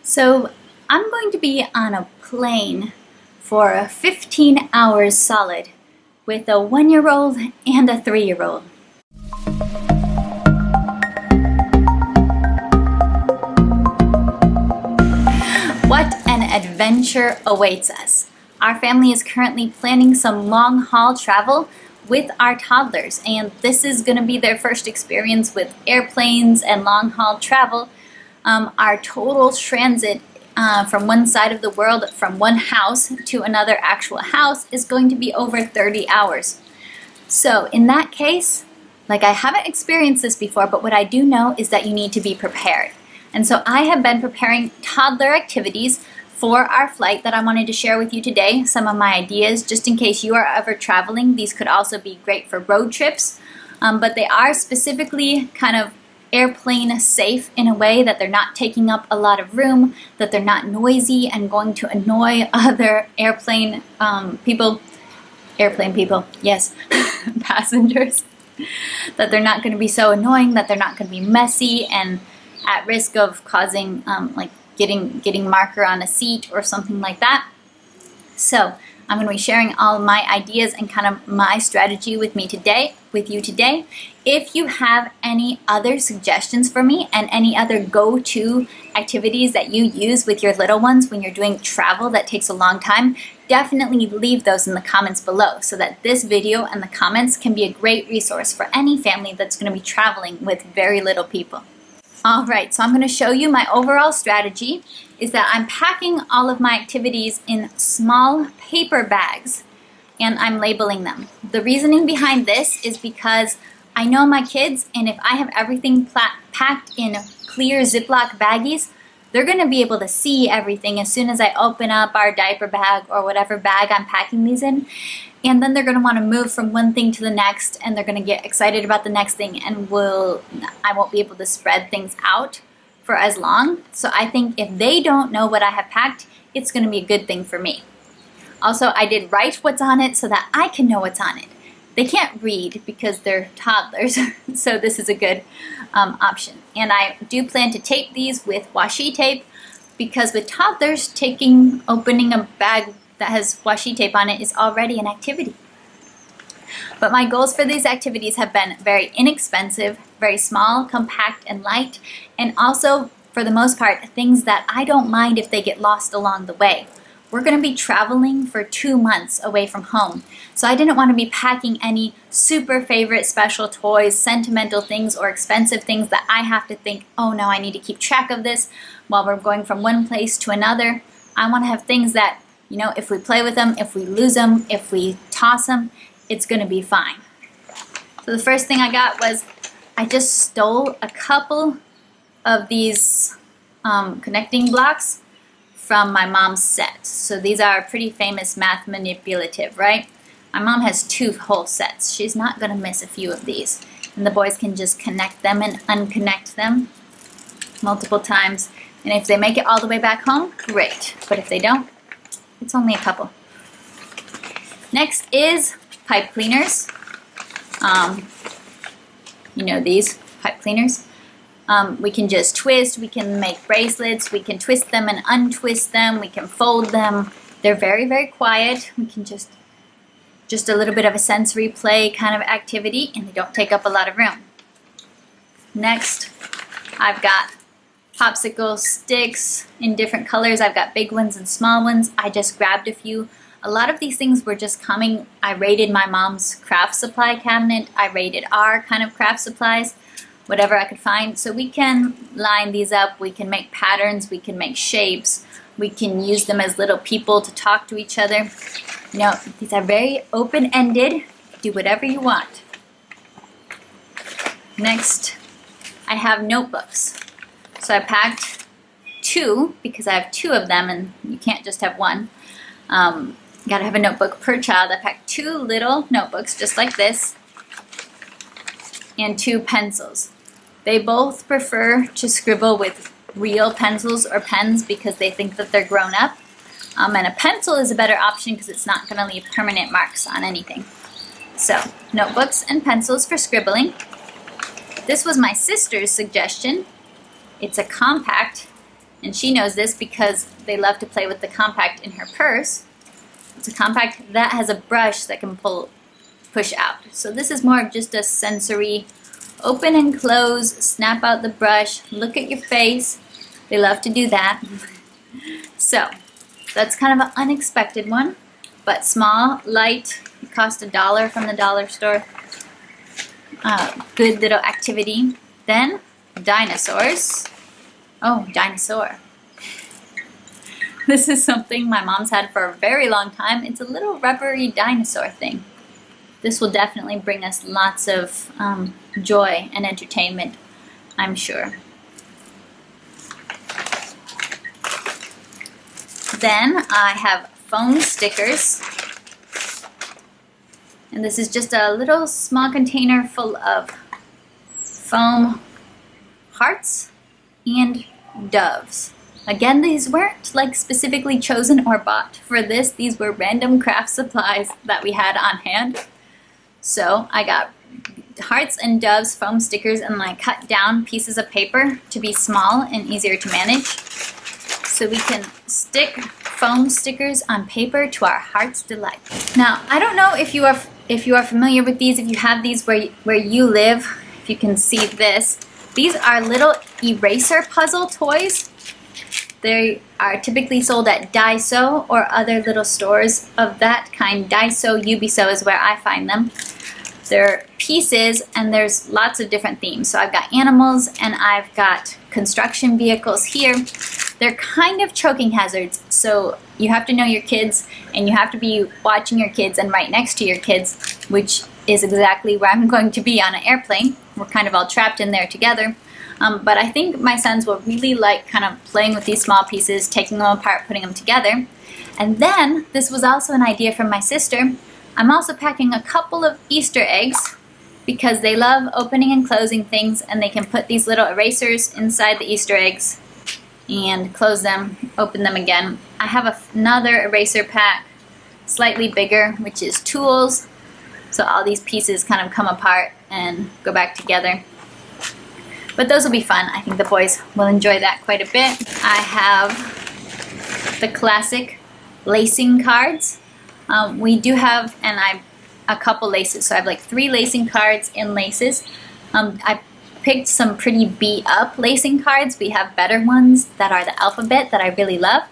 So I'm going to be on a plane for 15 hours solid with a 1-year-old and a 3-year-old. What an adventure awaits us. Our family is currently planning some long-haul travel with our toddlers, and this is going to be their first experience with airplanes and long-haul travel. Our total transit from one side of the world, from one house to another actual house, is going to be over 30 hours. So in that case, I haven't experienced this before, but what I do know is that you need to be prepared. And so I have been preparing toddler activities for our flight that I wanted to share with you today. Some of my ideas, just in case you are ever traveling. These could also be great for road trips, but they are specifically kind of airplane safe in a way that they're not taking up a lot of room, that they're not noisy and going to annoy other airplane people, yes, passengers, that they're not going to be so annoying, that they're not going to be messy and at risk of causing getting marker on a seat or something like that. So I'm going to be sharing all of my ideas and kind of my strategy with you today. If you have any other suggestions for me and any other go-to activities that you use with your little ones when you're doing travel that takes a long time, definitely leave those in the comments below so that this video and the comments can be a great resource for any family that's going to be traveling with very little people. Alright, so I'm going to show you my overall strategy is that I'm packing all of my activities in small paper bags and I'm labeling them. The reasoning behind this is because I know my kids, and if I have everything packed in clear Ziploc baggies, they're going to be able to see everything as soon as I open up our diaper bag or whatever bag I'm packing these in. And then they're going to want to move from one thing to the next, and they're going to get excited about the next thing, and I won't be able to spread things out for as long. So I think if they don't know what I have packed, it's going to be a good thing for me. Also, I did write what's on it so that I can know what's on it. They can't read because they're toddlers, so this is a good option. And I do plan to tape these with washi tape because with toddlers, opening a bag that has washi tape on it is already an activity. But my goals for these activities have been very inexpensive, very small, compact, and light, and also, for the most part, things that I don't mind if they get lost along the way. We're going to be traveling for 2 months away from home, so I didn't want to be packing any super favorite special toys, sentimental things, or expensive things that I have to think, oh no, I need to keep track of this while we're going from one place to another. I want to have things that, if we play with them, if we lose them, if we toss them, it's going to be fine. So the first thing I got was I just stole a couple of these connecting blocks from my mom's set. So these are pretty famous math manipulative, right? My mom has 2 whole sets. She's not going to miss a few of these. And the boys can just connect them and unconnect them multiple times. And if they make it all the way back home, great. But if they don't, it's only a couple. Next is pipe cleaners. These pipe cleaners. We can just twist, we can make bracelets, we can twist them and untwist them, we can fold them. They're very, very quiet. We can just a little bit of a sensory play kind of activity, and they don't take up a lot of room. Next, I've got Popsicle Sticks in different colors. I've got big ones and small ones. I just grabbed a few. A lot of these things were just coming. I raided my mom's craft supply cabinet. I raided our kind of craft supplies, whatever I could find. So we can line these up. We can make patterns. We can make shapes. We can use them as little people to talk to each other. These are very open-ended. Do whatever you want. Next, I have notebooks. So I packed 2 because I have 2 of them and you can't just have one. Gotta have a notebook per child. I packed 2 little notebooks just like this and 2 pencils. They both prefer to scribble with real pencils or pens because they think that they're grown up. And a pencil is a better option because it's not going to leave permanent marks on anything. So, notebooks and pencils for scribbling. This was my sister's suggestion. It's a compact And she knows this because they love to play with the compact in her purse. It's a compact that has a brush that can push out. So this is more of just a sensory open and close, snap out the brush, look at your face. They love to do that. So that's kind of an unexpected one, but small, light, it cost $1 from the dollar store. Good little activity. Then dinosaurs. Oh, dinosaur. This is something my mom's had for a very long time. It's a little rubbery dinosaur thing. This will definitely bring us lots of joy and entertainment, I'm sure. Then I have foam stickers. And this is just a little small container full of foam hearts and doves. Again, these weren't like specifically chosen or bought for this. These were random craft supplies that we had on hand. So I got hearts and doves foam stickers, and I cut down pieces of paper to be small and easier to manage. So we can stick foam stickers on paper to our heart's delight. Now, I don't know if you are familiar with these, if you have these where you live, if you can see this. These are little eraser puzzle toys. They are typically sold at Daiso or other little stores of that kind. Daiso, Ubiso is where I find them. They're pieces and there's lots of different themes. So I've got animals and I've got construction vehicles here. They're kind of choking hazards, so you have to know your kids and you have to be watching your kids and right next to your kids, which is exactly where I'm going to be on an airplane. We're kind of all trapped in there together. But I think my sons will really like kind of playing with these small pieces, taking them apart, putting them together. And then, this was also an idea from my sister, I'm also packing a couple of Easter eggs because they love opening and closing things, and they can put these little erasers inside the Easter eggs and close them, open them again. I have another eraser pack, slightly bigger, which is tools. So all these pieces kind of come apart and go back together. But those will be fun. I think the boys will enjoy that quite a bit. I have the classic lacing cards. We do have, a couple laces. So I have like 3 lacing cards and laces. I picked some pretty beat up lacing cards. We have better ones that are the alphabet that I really love.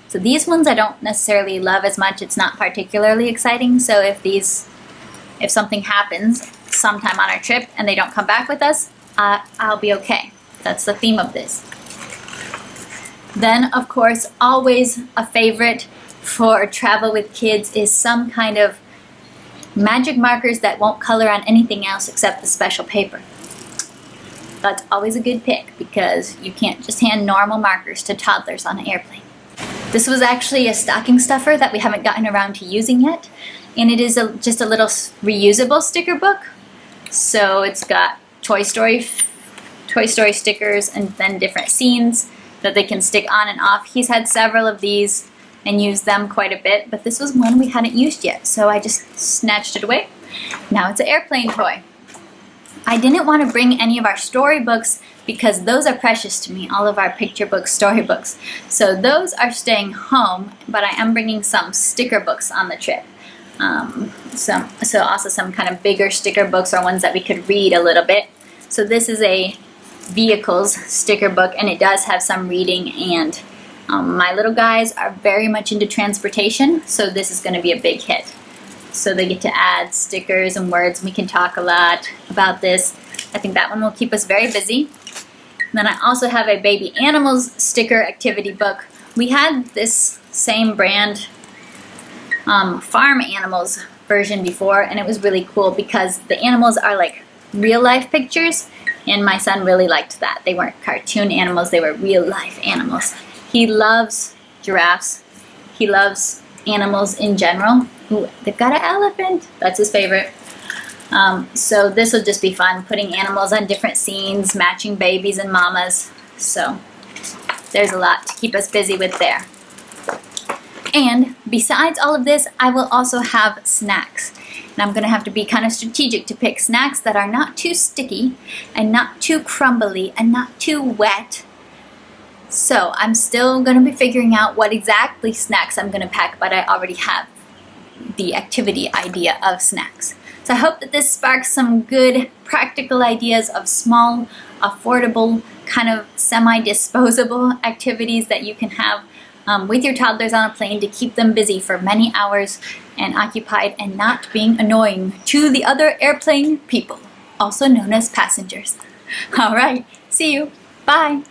So these ones I don't necessarily love as much. It's not particularly exciting. So if something happens sometime on our trip and they don't come back with us, I'll be okay. That's the theme of this. Then, of course, always a favorite for travel with kids is some kind of magic markers that won't color on anything else except the special paper. That's always a good pick because you can't just hand normal markers to toddlers on an airplane. This was actually a stocking stuffer that we haven't gotten around to using yet, and it is just a little reusable sticker book. So it's got Toy Story stickers and then different scenes that they can stick on and off. He's had several of these and used them quite a bit, but this was one we hadn't used yet, so I just snatched it away. Now it's an airplane toy. I didn't want to bring any of our storybooks because those are precious to me, all of our picture books, storybooks. So those are staying home, but I am bringing some sticker books on the trip. So also some kind of bigger sticker books or ones that we could read a little bit. So this is a vehicles sticker book, and it does have some reading, and my little guys are very much into transportation, so this is going to be a big hit. So they get to add stickers and words, and we can talk a lot about this. I think that one will keep us very busy. And then I also have a baby animals sticker activity book. We had this same brand farm animals version before, and it was really cool because the animals are like real life pictures, and my son really liked that. They weren't cartoon animals, they were real life animals. He loves giraffes. He loves animals in general. Ooh, they've got an elephant. That's his favorite. So this will just be fun, putting animals on different scenes, matching babies and mamas. So there's a lot to keep us busy with there. And besides all of this, I will also have snacks. And I'm going to have to be kind of strategic to pick snacks that are not too sticky and not too crumbly and not too wet. So I'm still going to be figuring out what exactly snacks I'm going to pack, but I already have the activity idea of snacks. So I hope that this sparks some good practical ideas of small, affordable, kind of semi-disposable activities that you can have with your toddlers on a plane to keep them busy for many hours and occupied and not being annoying to the other airplane people, also known as passengers. All right, see you. Bye.